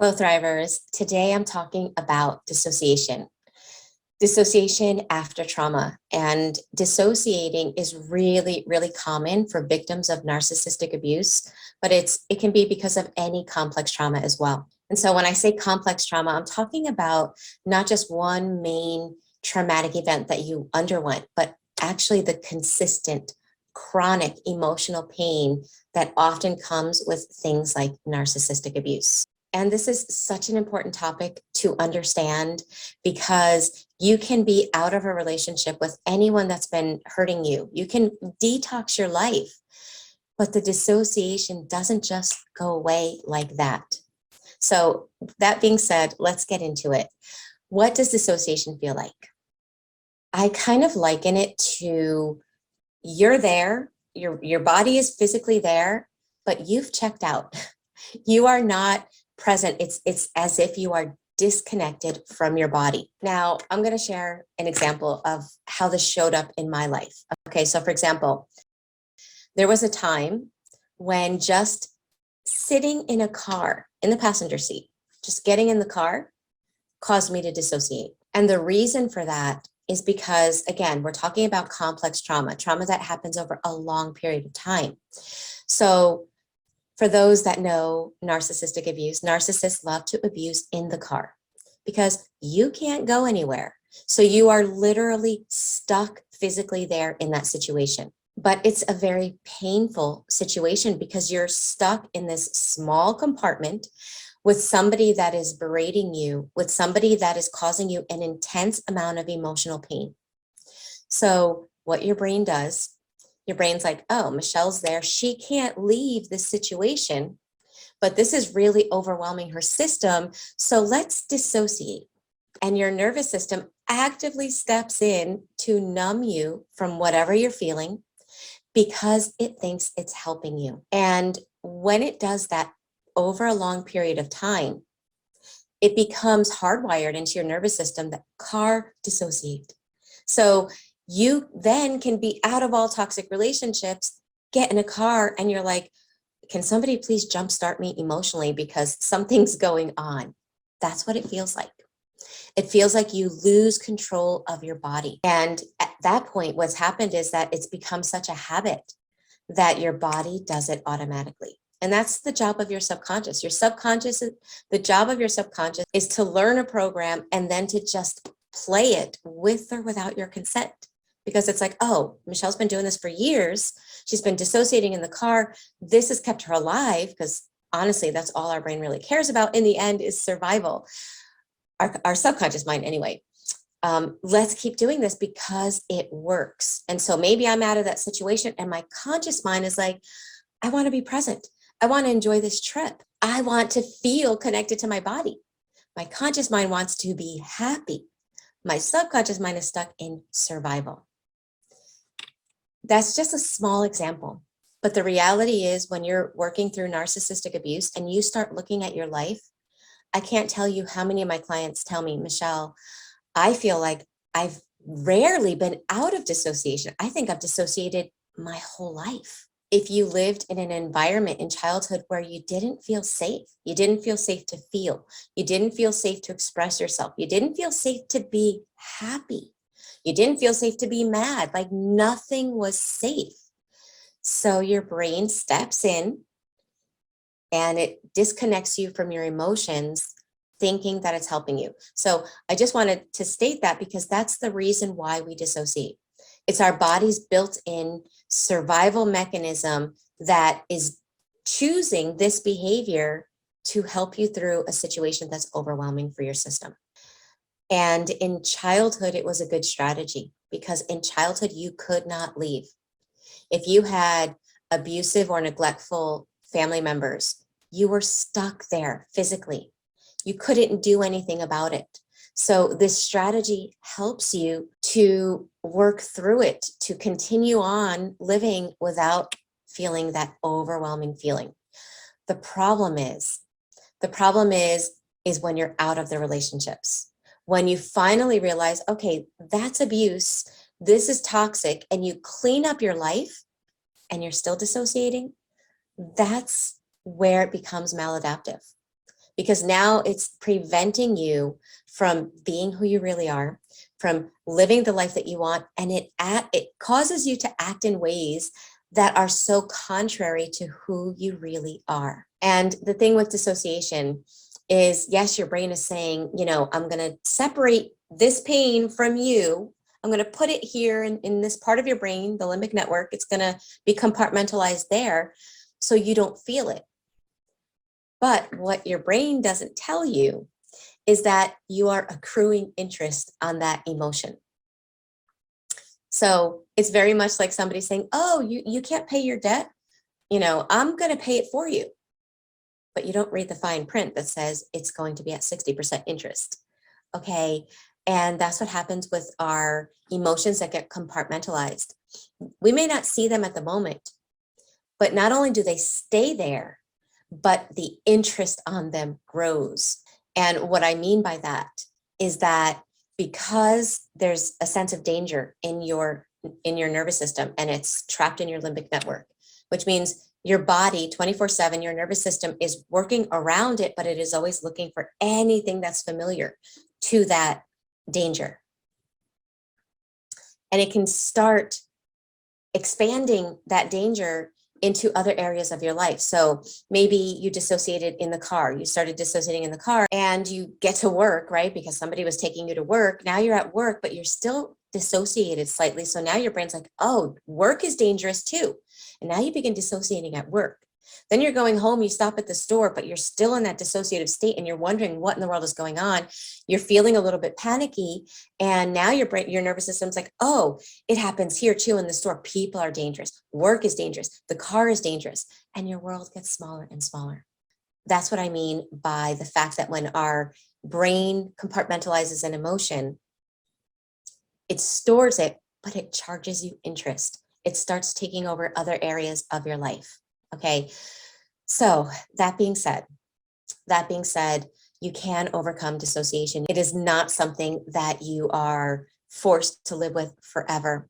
Hello, Thrivers. Today I'm talking about dissociation. Dissociation after trauma. And dissociating is really, really common for victims of narcissistic abuse, but it can be because of any complex trauma as well. And so when I say complex trauma, I'm talking about not just one main traumatic event that you underwent, but actually the consistent, chronic emotional pain that often comes with things like narcissistic abuse. And this is such an important topic to understand because you can be out of a relationship with anyone that's been hurting you. You can detox your life, but the dissociation doesn't just go away like that. So that being said, let's get into it. What does dissociation feel like? I kind of liken it to you're there, your body is physically there, but you've checked out. You are not present. It's as if you are disconnected from your body. Now, I'm going to share an example of how this showed up in my life. Okay, so for example, there was a time when just sitting in a car in the passenger seat, just getting in the car caused me to dissociate. And the reason for that is because, again, we're talking about complex trauma that happens over a long period of time. So for those that know narcissistic abuse, narcissists love to abuse in the car because you can't go anywhere. So you are literally stuck physically there in that situation. But it's a very painful situation because you're stuck in this small compartment with somebody that is berating you, with somebody that is causing you an intense amount of emotional pain. So what your brain does, your brain's like, oh, Michelle's there. She can't leave this situation, but this is really overwhelming her system. So let's dissociate. And your nervous system actively steps in to numb you from whatever you're feeling because it thinks it's helping you. And when it does that over a long period of time, it becomes hardwired into your nervous system that car dissociate. So you then can be out of all toxic relationships, get in a car, and you're like, can somebody please jumpstart me emotionally because something's going on? That's what it feels like. It feels like you lose control of your body. And at that point, what's happened is that it's become such a habit that your body does it automatically. And that's the job of your subconscious. The job of your subconscious is to learn a program and then to just play it with or without your consent. Because it's like, oh, Michelle's been doing this for years. She's been dissociating in the car. This has kept her alive because honestly, that's all our brain really cares about in the end is survival. Our subconscious mind anyway. Let's keep doing this because it works. And so maybe I'm out of that situation and my conscious mind is like, I want to be present. I want to enjoy this trip. I want to feel connected to my body. My conscious mind wants to be happy. My subconscious mind is stuck in survival. That's just a small example. But the reality is when you're working through narcissistic abuse and you start looking at your life, I can't tell you how many of my clients tell me, Michele, I feel like I've rarely been out of dissociation. I think I've dissociated my whole life. If you lived in an environment in childhood where you didn't feel safe to feel, you didn't feel safe to express yourself, you didn't feel safe to be happy, you didn't feel safe to be mad, like nothing was safe. So your brain steps in and it disconnects you from your emotions, thinking that it's helping you. So I just wanted to state that because that's the reason why we dissociate. It's our body's built-in survival mechanism that is choosing this behavior to help you through a situation that's overwhelming for your system. And in childhood, it was a good strategy because in childhood, you could not leave. If you had abusive or neglectful family members, you were stuck there physically. You couldn't do anything about it. So this strategy helps you to work through it, to continue on living without feeling that overwhelming feeling. The problem is when you're out of the relationships. When you finally realize, okay, that's abuse, this is toxic, and you clean up your life and you're still dissociating, that's where it becomes maladaptive. because now it's preventing you from being who you really are, from living the life that you want, and it causes you to act in ways that are so contrary to who you really are. And the thing with dissociation is, yes, your brain is saying, I'm going to separate this pain from you. I'm going to put it here in this part of your brain, the limbic network. It's going to be compartmentalized there so you don't feel it. But what your brain doesn't tell you is that you are accruing interest on that emotion. So it's very much like somebody saying, oh, you can't pay your debt. I'm going to pay it for you. But you don't read the fine print that says it's going to be at 60% interest. Okay. And that's what happens with our emotions that get compartmentalized. We may not see them at the moment, but not only do they stay there, but the interest on them grows. And what I mean by that is that because there's a sense of danger in your nervous system and it's trapped in your limbic network, which means your body 24/7, your nervous system is working around it, but it is always looking for anything that's familiar to that danger. And it can start expanding that danger into other areas of your life. So maybe you dissociated in the car, you started dissociating in the car and you get to work, right? Because somebody was taking you to work. Now you're at work, but you're still dissociated slightly. So now your brain's like, oh, work is dangerous too. And now you begin dissociating at work. Then you're going home, you stop at the store, but you're still in that dissociative state and you're wondering what in the world is going on. You're feeling a little bit panicky. And now your nervous system's like, oh, it happens here too in the store. People are dangerous. Work is dangerous. The car is dangerous. And your world gets smaller and smaller. That's what I mean by the fact that when our brain compartmentalizes an emotion, it stores it, but it charges you interest. It starts taking over other areas of your life. Okay. So that being said, you can overcome dissociation. It is not something that you are forced to live with forever.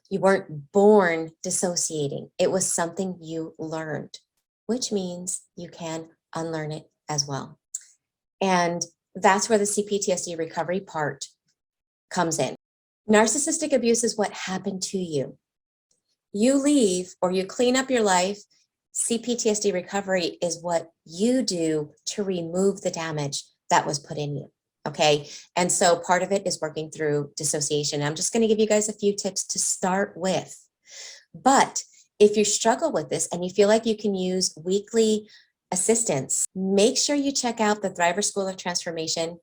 You weren't born dissociating. It was something you learned, which means you can unlearn it as well. And that's where the cptsd recovery part comes in. Narcissistic abuse is what happened to you. You leave or you clean up your life. CPTSD recovery is what you do to remove the damage that was put in you. Okay. And so part of it is working through dissociation. I'm just going to give you guys a few tips to start with. But if you struggle with this and you feel like you can use weekly assistance, make sure you check out the Thriver School of Transformation.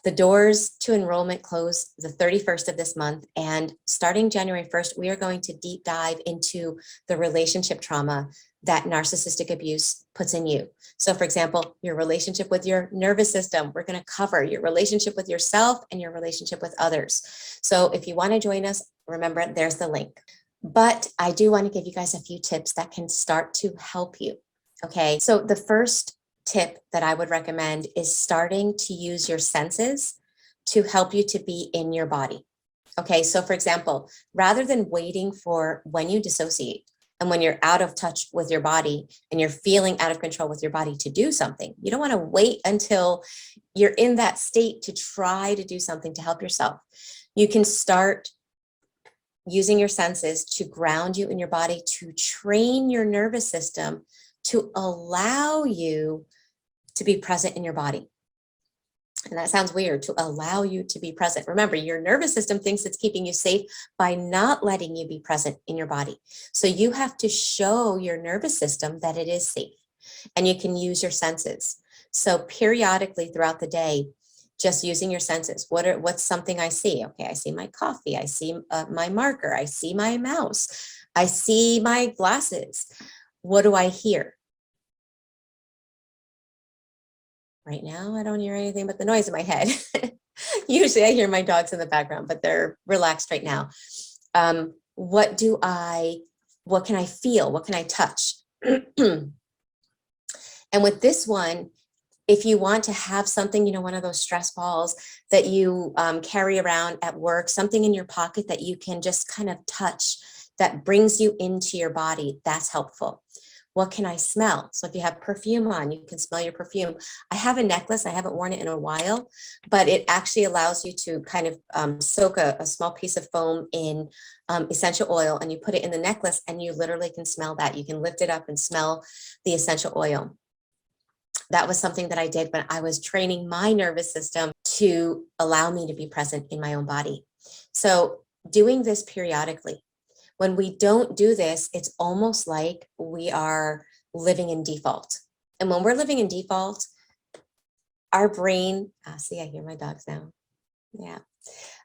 The doors to enrollment close the 31st of this month, and starting January 1st, we are going to deep dive into the relationship trauma that narcissistic abuse puts in you. So for example, your relationship with your nervous system, we're going to cover your relationship with yourself and your relationship with others. So if you want to join us, remember, there's the link. But I do want to give you guys a few tips that can start to help you. Okay, so the first tip that I would recommend is starting to use your senses to help you to be in your body. Okay, so for example, rather than waiting for when you dissociate and when you're out of touch with your body and you're feeling out of control with your body to do something, you don't want to wait until you're in that state to try to do something to help yourself. You can start using your senses to ground you in your body, to train your nervous system to allow you to be present in your body. And that sounds weird, to allow you to be present. Remember, your nervous system thinks it's keeping you safe by not letting you be present in your body. So you have to show your nervous system that it is safe, and you can use your senses. So periodically throughout the day, just using your senses. What's something I see? Okay, I see my coffee. I see my marker. I see my mouse. I see my glasses. What do I hear? Right now, I don't hear anything but the noise in my head. Usually I hear my dogs in the background, but they're relaxed right now. What can I feel? What can I touch? And with this one, if you want to have something, one of those stress balls that you carry around at work, something in your pocket that you can just kind of touch that brings you into your body, that's helpful. What can I smell? So if you have perfume on, you can smell your perfume. I have a necklace. I haven't worn it in a while, but it actually allows you to kind of soak a small piece of foam in essential oil, and you put it in the necklace, and you literally can smell that. You can lift it up and smell the essential oil. That was something that I did when I was training my nervous system to allow me to be present in my own body. So doing this periodically. When we don't do this, it's almost like we are living in default. And when we're living in default, our brain, see, I hear my dogs now. Yeah.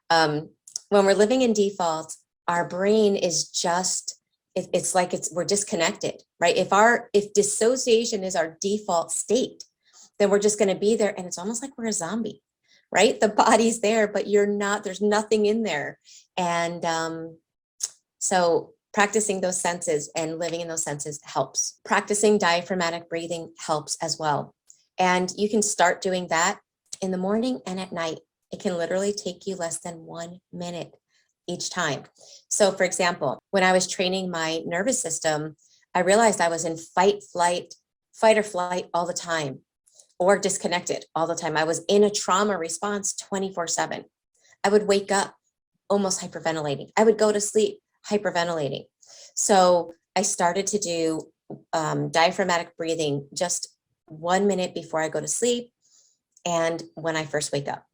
When we're living in default, our brain is just, it's like we're disconnected, right? If dissociation is our default state, then we're just going to be there, and it's almost like we're a zombie, right? The body's there, but you're not, there's nothing in there. And so practicing those senses and living in those senses helps. Practicing diaphragmatic breathing helps as well. And you can start doing that in the morning and at night. It can literally take you less than 1 minute each time. So for example, when I was training my nervous system, I realized I was in fight or flight all the time, or disconnected all the time. I was in a trauma response 24/7. I would wake up almost hyperventilating. I would go to sleep hyperventilating. So I started to do diaphragmatic breathing just 1 minute before I go to sleep and when I first wake up.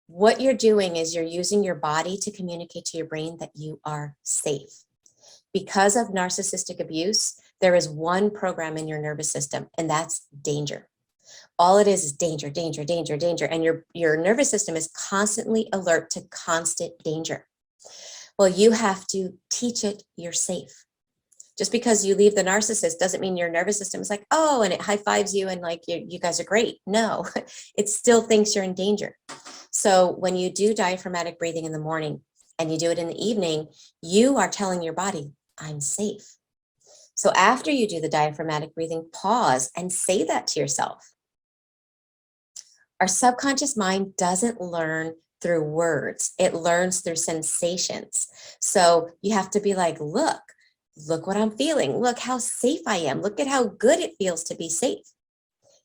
What you're doing is you're using your body to communicate to your brain that you are safe. Because of narcissistic abuse, there is one program in your nervous system, and that's danger. All it is danger, danger, danger, danger. And your nervous system is constantly alert to constant danger. Well, you have to teach it you're safe. Just because you leave the narcissist doesn't mean your nervous system is like, oh, and it high fives you and like you guys are great. No, it still thinks you're in danger. So when you do diaphragmatic breathing in the morning and you do it in the evening, you are telling your body, I'm safe. So after you do the diaphragmatic breathing, pause and say that to yourself. Our subconscious mind doesn't learn through words. It learns through sensations. So you have to be like, look what I'm feeling. Look how safe I am. Look at how good it feels to be safe.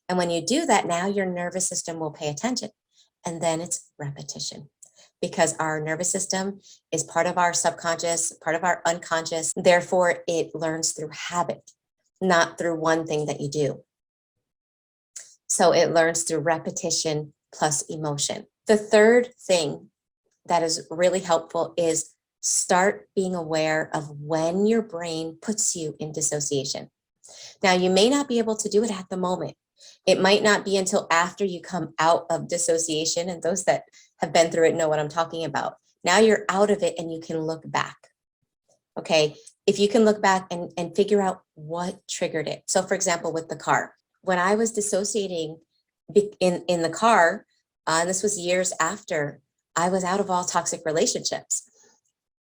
And when you do that, now your nervous system will pay attention. And then it's repetition, because our nervous system is part of our subconscious, part of our unconscious. Therefore, it learns through habit, not through one thing that you do. So it learns through repetition plus emotion. The third thing that is really helpful is start being aware of when your brain puts you in dissociation. Now, you may not be able to do it at the moment. It might not be until after you come out of dissociation, and those that have been through it know what I'm talking about. Now you're out of it and you can look back. Okay, if you can look back and figure out what triggered it. So for example, with the car, when I was dissociating in the car, and this was years after I was out of all toxic relationships,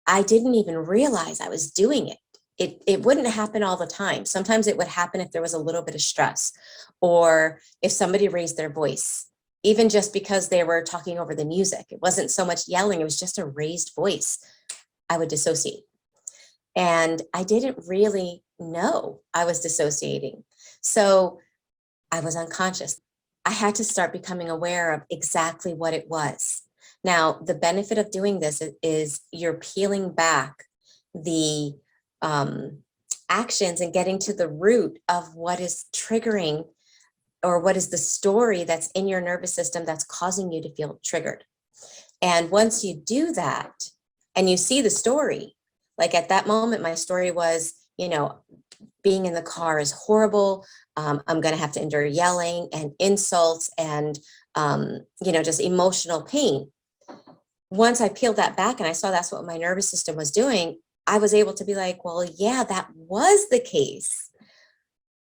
I didn't even realize I was doing it. It wouldn't happen all the time. Sometimes it would happen if there was a little bit of stress, or if somebody raised their voice, even just because they were talking over the music. It wasn't so much yelling, it was just a raised voice. I would dissociate. And I didn't really know I was dissociating. So I was unconscious. I had to start becoming aware of exactly what it was. Now, the benefit of doing this is you're peeling back the actions and getting to the root of what is triggering, or what is the story that's in your nervous system that's causing you to feel triggered. And once you do that and you see the story, like at that moment, my story was, being in the car is horrible. I'm going to have to endure yelling and insults and, just emotional pain. Once I peeled that back and I saw that's what my nervous system was doing, I was able to be like, well, yeah, that was the case,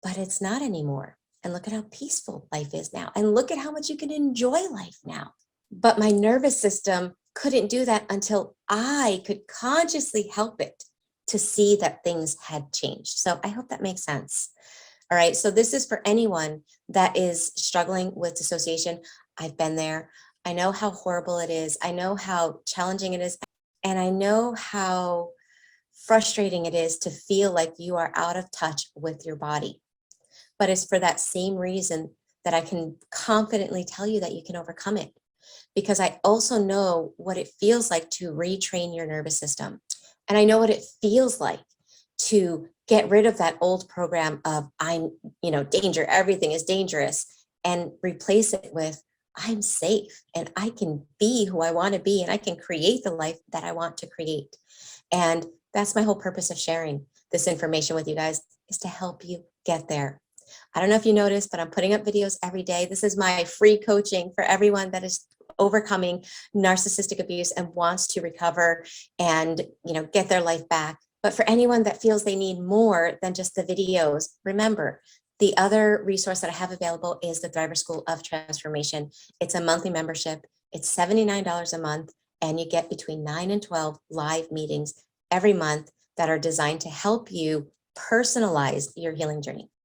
but it's not anymore. And look at how peaceful life is now. And look at how much you can enjoy life now. But my nervous system couldn't do that until I could consciously help it to see that things had changed. So I hope that makes sense. All right. So this is for anyone that is struggling with dissociation. I've been there. I know how horrible it is. I know how challenging it is. And I know how frustrating it is to feel like you are out of touch with your body. But it's for that same reason that I can confidently tell you that you can overcome it, because I also know what it feels like to retrain your nervous system. And I know what it feels like to get rid of that old program of danger, everything is dangerous, and replace it with I'm safe and I can be who I want to be and I can create the life that I want to create. And that's my whole purpose of sharing this information with you guys, is to help you get there. I don't know if you noticed, but I'm putting up videos every day. This is my free coaching for everyone that is overcoming narcissistic abuse and wants to recover and get their life back. But for anyone that feels they need more than just the videos, remember, the other resource that I have available is the Thriver School of Transformation. It's a monthly membership. It's $79 a month, and you get between 9 and 12 live meetings every month that are designed to help you personalize your healing journey.